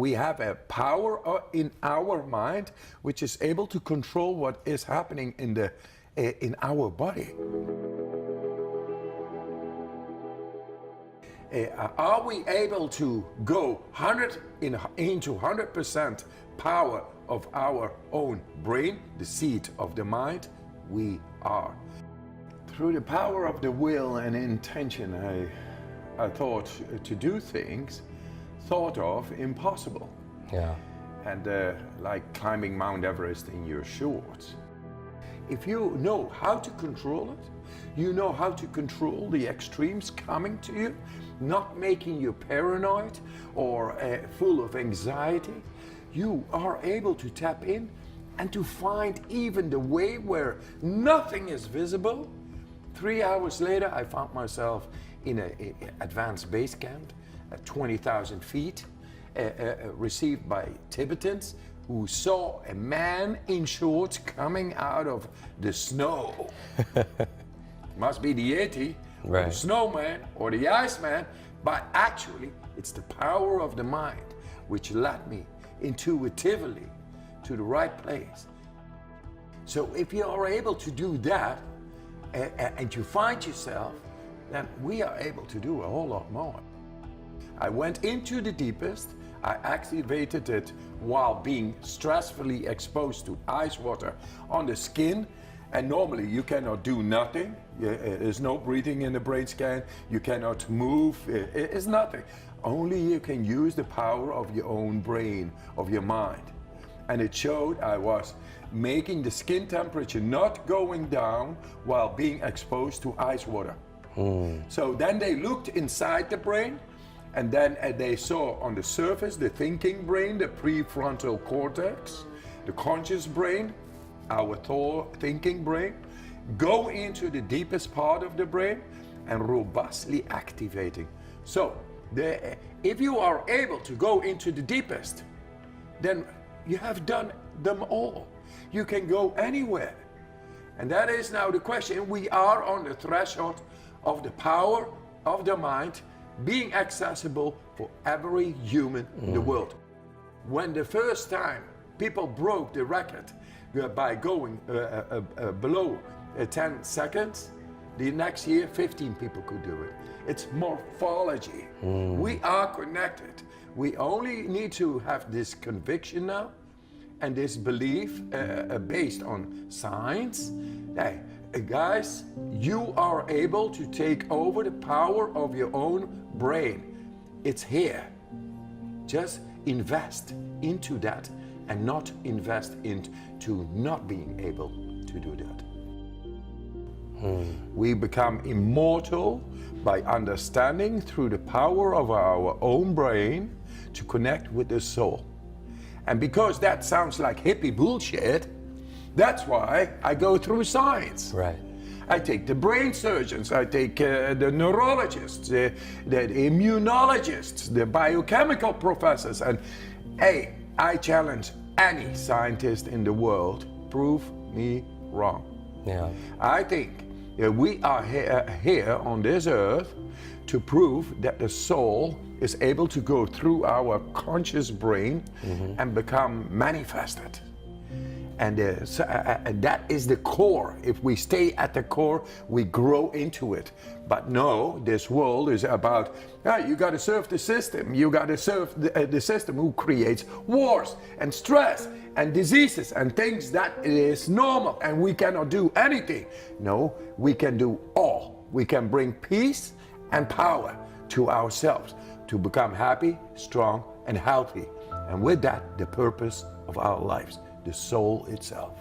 we have a power in our mind which is able to control what is happening in our body. Are we able to go into 100% power of our own brain, the seat of the mind? We are. Through the power of the will and intention, I thought to do things thought of impossible. Yeah. And like climbing Mount Everest in your shorts. If you know how to control it, you know how to control the extremes coming to you, not making you paranoid or full of anxiety, you are able to tap in and to find even the way where nothing is visible. 3 hours later, I found myself in an advanced base camp at 20,000 feet, received by Tibetans who saw a man in shorts coming out of the snow. Must be the Yeti, or the snowman, or the Iceman, but actually it's the power of the mind which led me intuitively to the right place. So if you are able to do that, and you find yourself, then we are able to do a whole lot more. I went into the deepest. I activated it while being stressfully exposed to ice water on the skin. And normally you cannot do nothing. There's no breathing in the brain scan. You cannot move. It's nothing. Only you can use the power of your own brain, of your mind. And it showed I was making the skin temperature not going down while being exposed to ice water. So then they looked inside the brain, and then they saw on the surface the thinking brain, the prefrontal cortex, the conscious brain, our thinking brain, go into the deepest part of the brain and robustly activating. So if you are able to go into the deepest, then you have done them all. You can go anywhere. And that is now the question. We are on the threshold of the power of the mind being accessible for every human in the world. When the first time people broke the record by going below 10 seconds, the next year 15 people could do it. It's morphology. We are connected. We only need to have this conviction now and this belief based on science. Hey, guys, you are able to take over the power of your own brain. It's here. Just invest into that and not invest into not being able to do that. We become immortal by understanding through the power of our own brain to connect with the soul. And because that sounds like hippie bullshit, that's why I go through science. Right. I take the brain surgeons, I take the neurologists, the immunologists, the biochemical professors, and hey, I challenge any scientist in the world, prove me wrong. Yeah. I think we are here on this earth to prove that the soul is able to go through our conscious brain and become manifested. And that is the core. If we stay at the core, we grow into it. But no, this world is about, you got to serve the system. You got to serve the system who creates wars and stress and diseases and things that is normal and we cannot do anything. No, we can do all. We can bring peace and power to ourselves to become happy, strong, and healthy. And with that, the purpose of our lives, the soul itself.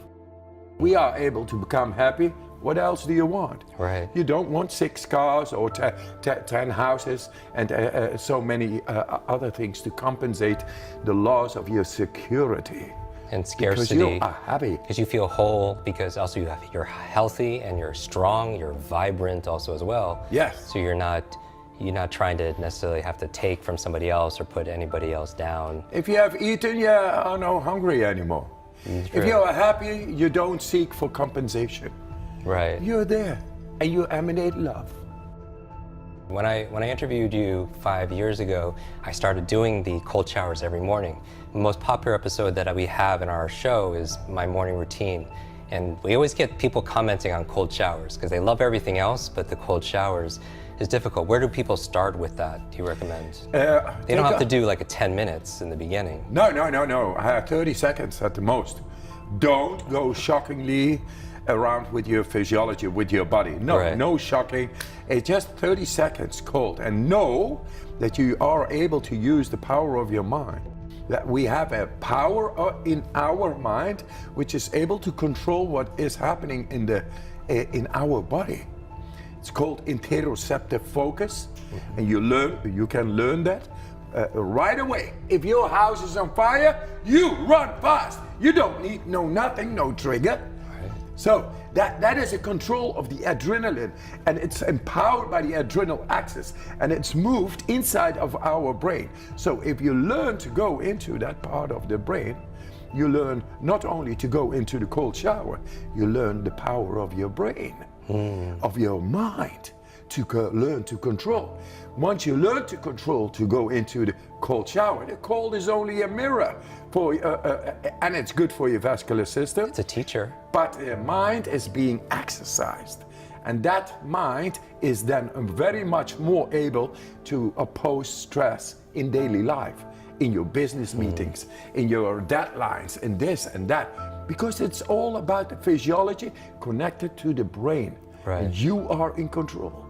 We are able to become happy. What else do you want? Right. You don't want 6 cars or 10 houses and so many other things to compensate the loss of your security. And scarcity. Because you are happy. Because you feel whole, because also you're healthy and you're strong, you're vibrant also as well. Yes. So you're not trying to necessarily have to take from somebody else or put anybody else down. If you have eaten, you are not hungry anymore. If you are happy, you don't seek for compensation. Right. You're there and you emanate love. When I interviewed you 5 years ago, I started doing the cold showers every morning. The most popular episode that we have in our show is my morning routine. And we always get people commenting on cold showers because they love everything else, but the cold showers is difficult. Where do people start with that, do you recommend? They don't have to do like a 10 minutes in the beginning. No. 30 seconds at the most. Don't go shockingly around with your physiology, with your body. No, Right. no shocking. It's just 30 seconds cold. And know that you are able to use the power of your mind. That we have a power in our mind which is able to control what is happening in our body. It's called interoceptive focus, and you can learn that right away. If your house is on fire, you run fast. You don't need no trigger. Right. So that is a control of the adrenaline, and it's empowered by the adrenal axis, and it's moved inside of our brain. So if you learn to go into that part of the brain, you learn not only to go into the cold shower, you learn the power of your brain, of your mind, to learn to control. Once you learn to control, to go into the cold shower, the cold is only a mirror for, and it's good for your vascular system. It's a teacher. But the mind is being exercised, and that mind is then very much more able to oppose stress in daily life, in your business meetings, in your deadlines, in this and that, because it's all about the physiology connected to the brain. Right. And you are in control.